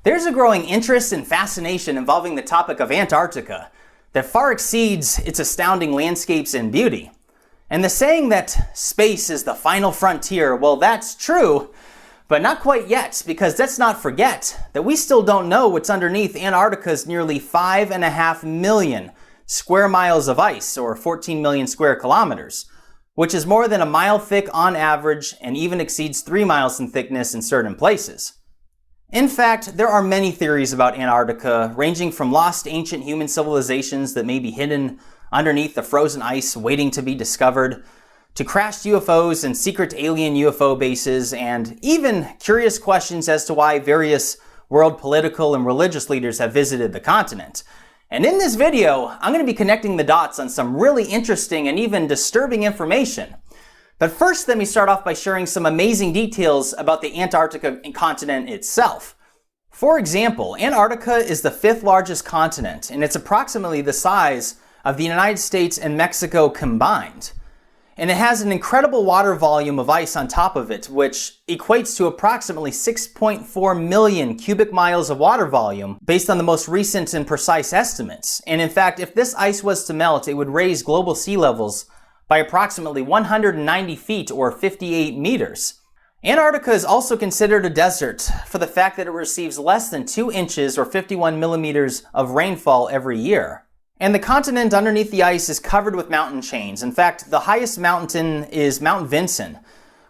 There's a growing interest and fascination involving the topic of Antarctica that far exceeds its astounding landscapes and beauty. And the saying that space is the final frontier, well, that's true, but not quite yet, because let's not forget that we still don't know what's underneath Antarctica's nearly 5.5 million square miles of ice, or 14 million square kilometers, which is more than a mile thick on average and even exceeds 3 miles in thickness in certain places. In fact, there are many theories about Antarctica, ranging from lost ancient human civilizations that may be hidden underneath the frozen ice waiting to be discovered, to crashed UFOs and secret alien UFO bases, and even curious questions as to why various world political and religious leaders have visited the continent. And in this video, I'm going to be connecting the dots on some really interesting and even disturbing information. But first, let me start off by sharing some amazing details about the Antarctica continent itself. For example, Antarctica is the 5th largest continent, and it's approximately the size of the United States and Mexico combined. And it has an incredible water volume of ice on top of it, which equates to approximately 6.4 million cubic miles of water volume based on the most recent and precise estimates. And in fact, if this ice was to melt, it would raise global sea levels by approximately 190 feet or 58 meters. Antarctica is also considered a desert for the fact that it receives less than 2 inches or 51 millimeters of rainfall every year. And the continent underneath the ice is covered with mountain chains. In fact, the highest mountain is Mount Vinson,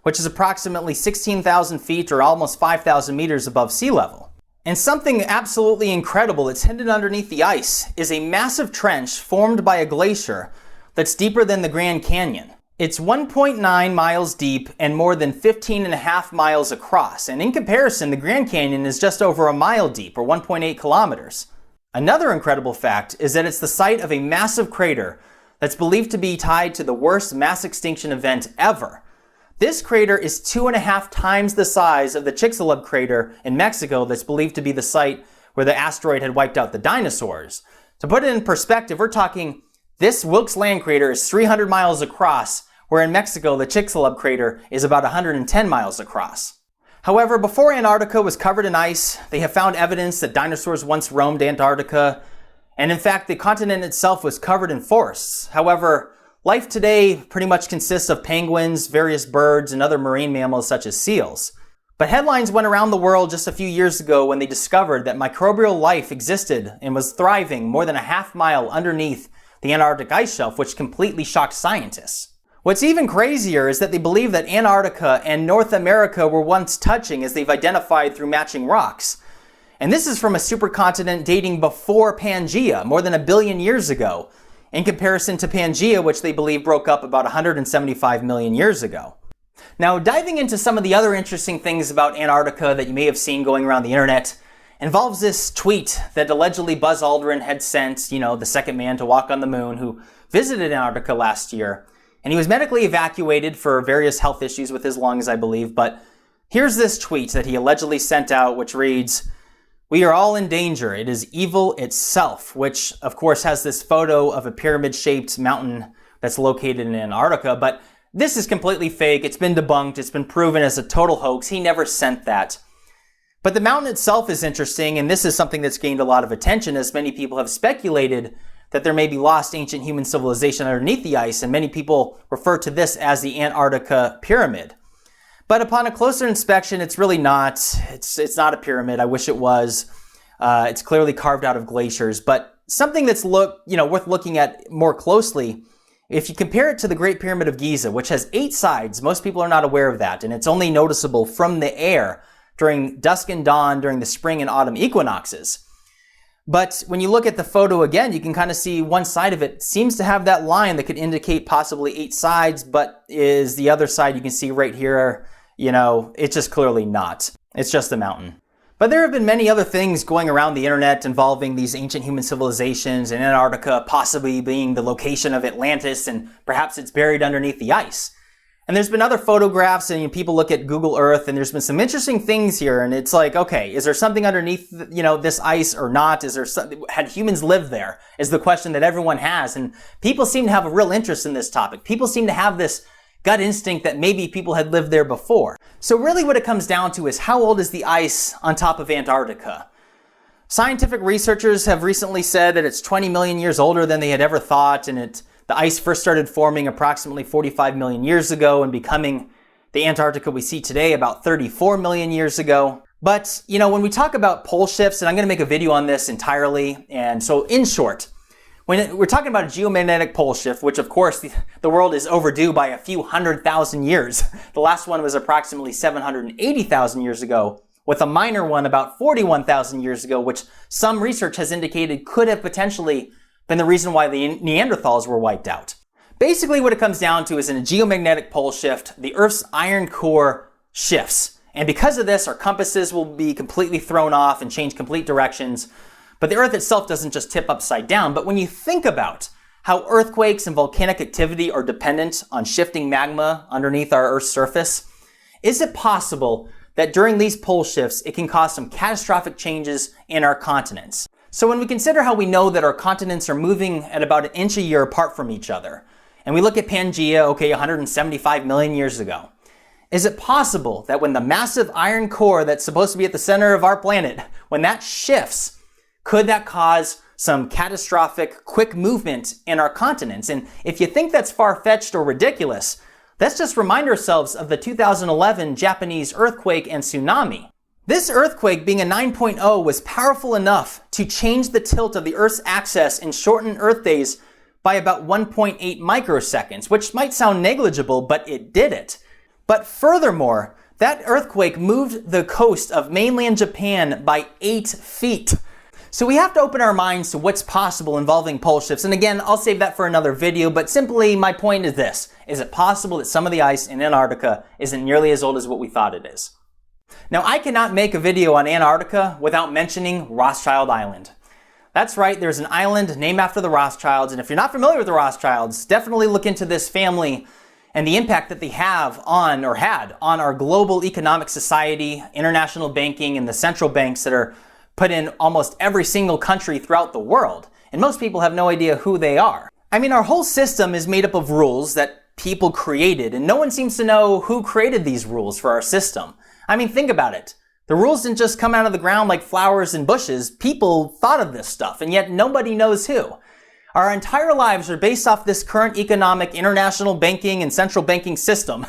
which is approximately 16,000 feet or almost 5,000 meters above sea level. And something absolutely incredible that's hidden underneath the ice is a massive trench formed by a glacier that's deeper than the Grand Canyon. It's 1.9 miles deep and more than 15.5 miles across. And in comparison, the Grand Canyon is just over a mile deep, or 1.8 kilometers. Another incredible fact is that it's the site of a massive crater that's believed to be tied to the worst mass extinction event ever. This crater is 2.5 times the size of the Chicxulub crater in Mexico that's believed to be the site where the asteroid had wiped out the dinosaurs. To put it in perspective, we're talking this Wilkes Land crater is 300 miles across, where in Mexico the Chicxulub crater is about 110 miles across. However, before Antarctica was covered in ice, they have found evidence that dinosaurs once roamed Antarctica, and in fact the continent itself was covered in forests. However, life today pretty much consists of penguins, various birds, and other marine mammals such as seals. But headlines went around the world just a few years ago when they discovered that microbial life existed and was thriving more than a half mile underneath the Antarctic ice shelf, which completely shocked scientists. What's even crazier is that they believe that Antarctica and North America were once touching, as they've identified through matching rocks. And this is from a supercontinent dating before Pangaea, more than 1 billion years ago, in comparison to Pangaea, which they believe broke up about 175 million years ago. Now, diving into some of the other interesting things about Antarctica that you may have seen going around the internet involves this tweet that allegedly Buzz Aldrin had sent, the second man to walk on the moon, who visited Antarctica last year. And he was medically evacuated for various health issues with his lungs, I believe. But here's this tweet that he allegedly sent out, which reads, "We are all in danger. It is evil itself," which of course has this photo of a pyramid-shaped mountain that's located in Antarctica. But this is completely fake. It's been debunked. It's been proven as a total hoax. He never sent that. But the mountain itself is interesting, and this is something that's gained a lot of attention, as many people have speculated that there may be lost ancient human civilization underneath the ice, and many people refer to this as the Antarctica Pyramid. But upon a closer inspection, it's really not. It's not a pyramid. I wish it was. It's clearly carved out of glaciers. But something that's worth looking at more closely, if you compare it to the Great Pyramid of Giza, which has 8 sides, most people are not aware of that, and it's only noticeable from the air during dusk and dawn during the spring and autumn equinoxes. But when you look at the photo again, you can kind of see one side of it seems to have that line that could indicate possibly 8 sides, but is the other side you can see right here, it's just clearly not. It's just a mountain. But there have been many other things going around the internet involving these ancient human civilizations, and Antarctica possibly being the location of Atlantis, and perhaps it's buried underneath the ice. And there's been other photographs, and people look at Google Earth, and there's been some interesting things here. And it's like, okay, is there something underneath, this ice or not? Had humans lived there? Is the question that everyone has. And people seem to have a real interest in this topic. People seem to have this gut instinct that maybe people had lived there before. So really what it comes down to is, how old is the ice on top of Antarctica? Scientific researchers have recently said that it's 20 million years older than they had ever thought, and the ice first started forming approximately 45 million years ago and becoming the Antarctica we see today about 34 million years ago. But, when we talk about pole shifts, and I'm going to make a video on this entirely, and so in short, when we're talking about a geomagnetic pole shift, which of course the world is overdue by a few 100,000 years. The last one was approximately 780,000 years ago, with a minor one about 41,000 years ago, which some research has indicated could have potentially been the reason why the Neanderthals were wiped out. Basically what it comes down to is in a geomagnetic pole shift, the Earth's iron core shifts. And because of this, our compasses will be completely thrown off and change complete directions. But the Earth itself doesn't just tip upside down. But when you think about how earthquakes and volcanic activity are dependent on shifting magma underneath our Earth's surface, is it possible that during these pole shifts, it can cause some catastrophic changes in our continents? So when we consider how we know that our continents are moving at about an inch a year apart from each other, and we look at Pangaea, 175 million years ago, is it possible that when the massive iron core that's supposed to be at the center of our planet, when that shifts, could that cause some catastrophic quick movement in our continents? And if you think that's far-fetched or ridiculous, let's just remind ourselves of the 2011 Japanese earthquake and tsunami. This earthquake, being a 9.0, was powerful enough to change the tilt of the Earth's axis and shorten Earth days by about 1.8 microseconds, which might sound negligible, but it did it. But furthermore, that earthquake moved the coast of mainland Japan by 8 feet. So we have to open our minds to what's possible involving pole shifts. And again, I'll save that for another video, but simply my point is this. Is it possible that some of the ice in Antarctica isn't nearly as old as what we thought it is? Now, I cannot make a video on Antarctica without mentioning Rothschild Island. That's right, there's an island named after the Rothschilds, and if you're not familiar with the Rothschilds, definitely look into this family and the impact that they have on, or had, on our global economic society, international banking, and the central banks that are put in almost every single country throughout the world. And most people have no idea who they are. I mean, our whole system is made up of rules that people created, and no one seems to know who created these rules for our system. I mean, think about it. The rules didn't just come out of the ground like flowers and bushes. People thought of this stuff, and yet nobody knows who. Our entire lives are based off this current economic, international banking, and central banking system.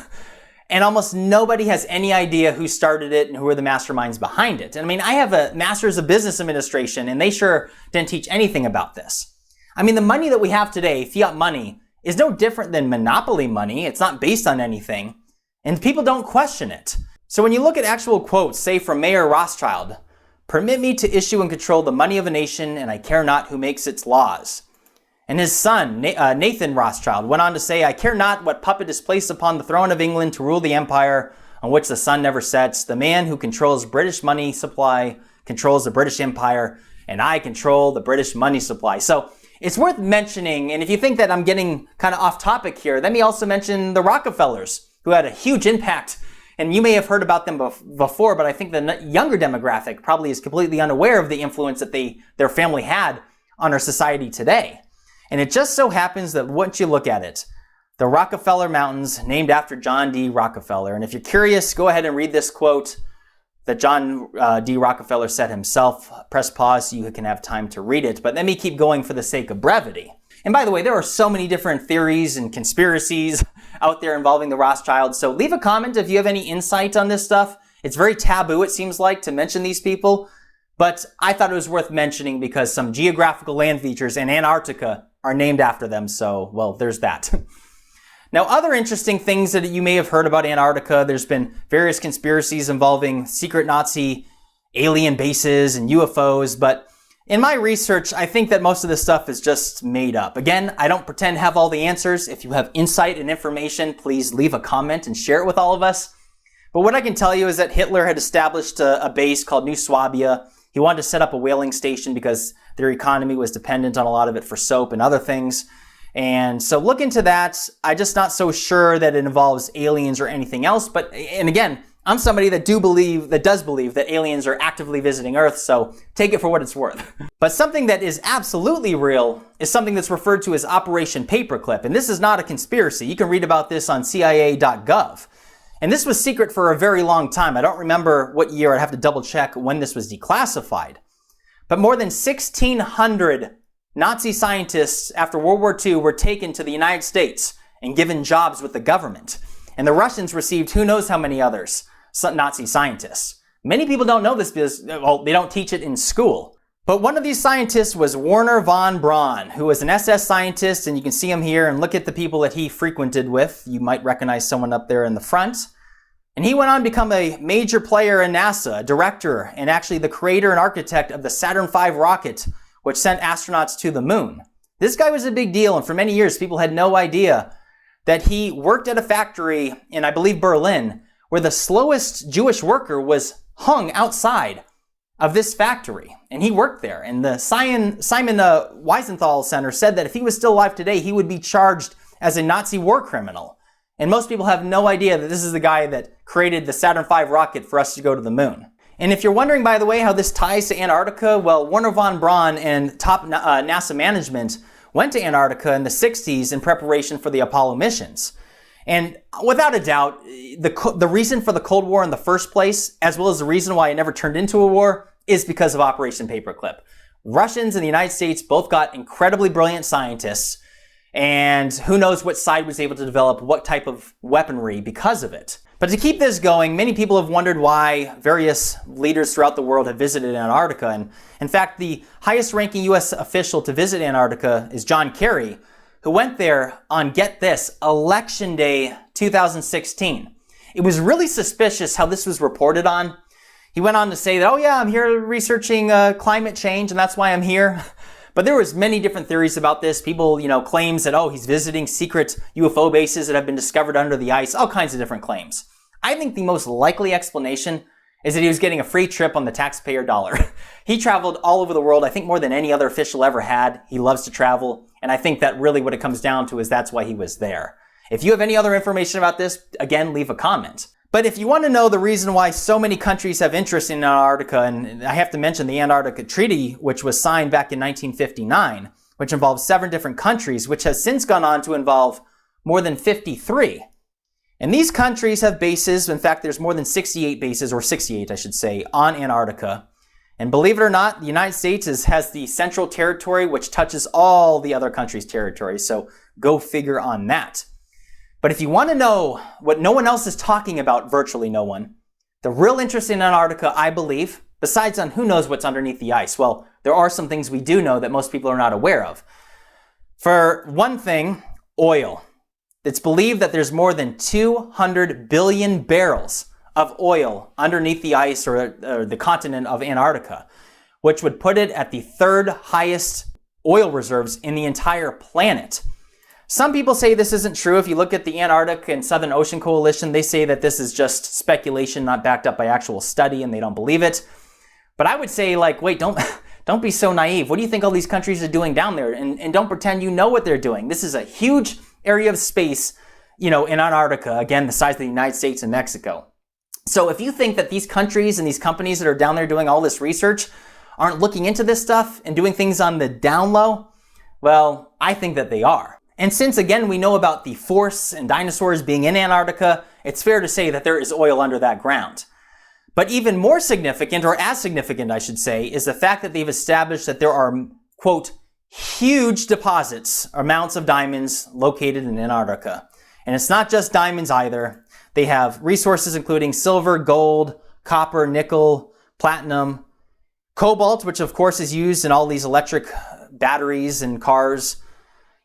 And almost nobody has any idea who started it and who are the masterminds behind it. And I mean, I have a master's of business administration, and they sure didn't teach anything about this. I mean, the money that we have today, fiat money, is no different than monopoly money. It's not based on anything, and people don't question it. So when you look at actual quotes, say from Mayor Rothschild, "Permit me to issue and control the money of a nation, and I care not who makes its laws." And his son, Nathan Rothschild, went on to say, "I care not what puppet is placed upon the throne of England to rule the empire on which the sun never sets. The man who controls British money supply controls the British empire, and I control the British money supply." So it's worth mentioning, and if you think that I'm getting kind of off topic here, let me also mention the Rockefellers, who had a huge impact. And you may have heard about them before, but I think the younger demographic probably is completely unaware of the influence that their family had on our society today. And it just so happens that once you look at it, the Rockefeller Mountains, named after John D. Rockefeller. And if you're curious, go ahead and read this quote that John D. Rockefeller said himself. Press pause so you can have time to read it. But let me keep going for the sake of brevity. And by the way, there are so many different theories and conspiracies out there involving the Rothschilds. So leave a comment if you have any insight on this stuff. It's very taboo, it seems like, to mention these people. But I thought it was worth mentioning because some geographical land features in Antarctica are named after them. So, well, there's that. Now, other interesting things that you may have heard about Antarctica, there's been various conspiracies involving secret Nazi alien bases and UFOs, but in my research, I think that most of this stuff is just made up. Again, I don't pretend to have all the answers. If you have insight and information, please leave a comment and share it with all of us. But what I can tell you is that Hitler had established a base called New Swabia. He wanted to set up a whaling station because their economy was dependent on a lot of it for soap and other things. And so look into that. I'm just not so sure that it involves aliens or anything else. But, and again, I'm somebody that does believe that aliens are actively visiting Earth, so take it for what it's worth. But something that is absolutely real is something that's referred to as Operation Paperclip. And this is not a conspiracy. You can read about this on CIA.gov. And this was secret for a very long time. I don't remember what year. I'd have to double check when this was declassified. But more than 1,600 Nazi scientists after World War II were taken to the United States and given jobs with the government. And the Russians received who knows how many others, Nazi scientists. Many people don't know this because, well, they don't teach it in school. But one of these scientists was Wernher von Braun, who was an SS scientist, and you can see him here and look at the people that he frequented with. You might recognize someone up there in the front. And he went on to become a major player in NASA, a director, and actually the creator and architect of the Saturn V rocket, which sent astronauts to the moon. This guy was a big deal, and for many years people had no idea that he worked at a factory in, I believe, Berlin, where the slowest Jewish worker was hung outside of this factory. And he worked there. And the Simon Wiesenthal Center said that if he was still alive today, he would be charged as a Nazi war criminal. And most people have no idea that this is the guy that created the Saturn V rocket for us to go to the moon. And if you're wondering, by the way, how this ties to Antarctica, well, Wernher von Braun and top NASA management went to Antarctica in the 60s in preparation for the Apollo missions. And without a doubt, the reason for the Cold War in the first place, as well as the reason why it never turned into a war, is because of Operation Paperclip. Russians and the United States both got incredibly brilliant scientists, and who knows what side was able to develop what type of weaponry because of it. But to keep this going, many people have wondered why various leaders throughout the world have visited Antarctica. And in fact, the highest ranking US official to visit Antarctica is John Kerry, who went there on, get this, Election Day 2016. It was really suspicious how this was reported on. He went on to say that, oh yeah, I'm here researching climate change and that's why I'm here. But there was many different theories about this. People, claims that, oh, he's visiting secret UFO bases that have been discovered under the ice, all kinds of different claims. I think the most likely explanation is that he was getting a free trip on the taxpayer dollar. He traveled all over the world, I think more than any other official ever had. He loves to travel, and I think that really what it comes down to is that's why he was there. If you have any other information about this, again, leave a comment. But if you want to know the reason why so many countries have interest in Antarctica, and I have to mention the Antarctica Treaty, which was signed back in 1959, which involves 7 different countries, which has since gone on to involve more than 53. And these countries have bases, in fact, there's more than 68 bases, or 68, I should say, on Antarctica. And believe it or not, the United States has the Central Territory, which touches all the other countries' territories, so go figure on that. But if you want to know what no one else is talking about, virtually no one, the real interest in Antarctica, I believe, besides on who knows what's underneath the ice, well, there are some things we do know that most people are not aware of. For one thing, oil. It's believed that there's more than 200 billion barrels of oil underneath the ice or the continent of Antarctica, which would put it at the 3rd highest oil reserves in the entire planet. Some people say this isn't true. If you look at the Antarctic and Southern Ocean Coalition, they say that this is just speculation, not backed up by actual study, and they don't believe it. But I would say, wait, don't be so naive. What do you think all these countries are doing down there? And don't pretend you know what they're doing. This is a huge area of space, in Antarctica, again, the size of the United States and Mexico. So if you think that these countries and these companies that are down there doing all this research aren't looking into this stuff and doing things on the down low, well, I think that they are. And since, again, we know about the force and dinosaurs being in Antarctica, it's fair to say that there is oil under that ground. But even more significant, or as significant, I should say, is the fact that they've established that there are, quote, huge deposits, amounts of diamonds located in Antarctica. And it's not just diamonds either. They have resources including silver, gold, copper, nickel, platinum, cobalt, which of course is used in all these electric batteries and cars,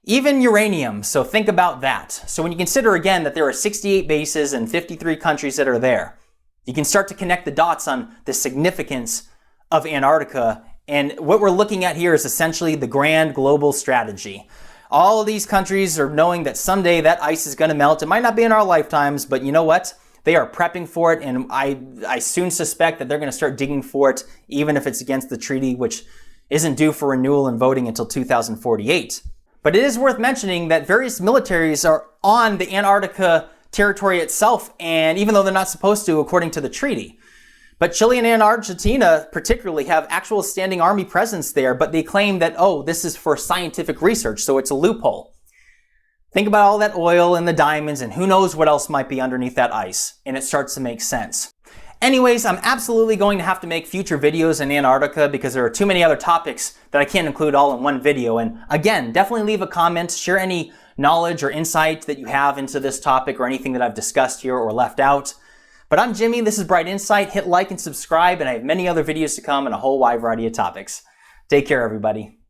even uranium, so think about that. So when you consider again that there are 68 bases and 53 countries that are there, you can start to connect the dots on the significance of Antarctica. And what we're looking at here is essentially the grand global strategy. All of these countries are knowing that someday that ice is going to melt. It might not be in our lifetimes, but you know what? They are prepping for it, and I soon suspect that they're going to start digging for it, even if it's against the treaty, which isn't due for renewal and voting until 2048. But it is worth mentioning that various militaries are on the Antarctica territory itself, and even though they're not supposed to according to the treaty. But Chile and Argentina particularly have actual standing army presence there, but they claim that, oh, this is for scientific research, so it's a loophole. Think about all that oil and the diamonds and who knows what else might be underneath that ice, and it starts to make sense. Anyways, I'm absolutely going to have to make future videos in Antarctica because there are too many other topics that I can't include all in one video. And again, definitely leave a comment, share any knowledge or insight that you have into this topic or anything that I've discussed here or left out. But I'm Jimmy, this is Bright Insight. Hit like and subscribe, and I have many other videos to come on a whole wide variety of topics. Take care, everybody.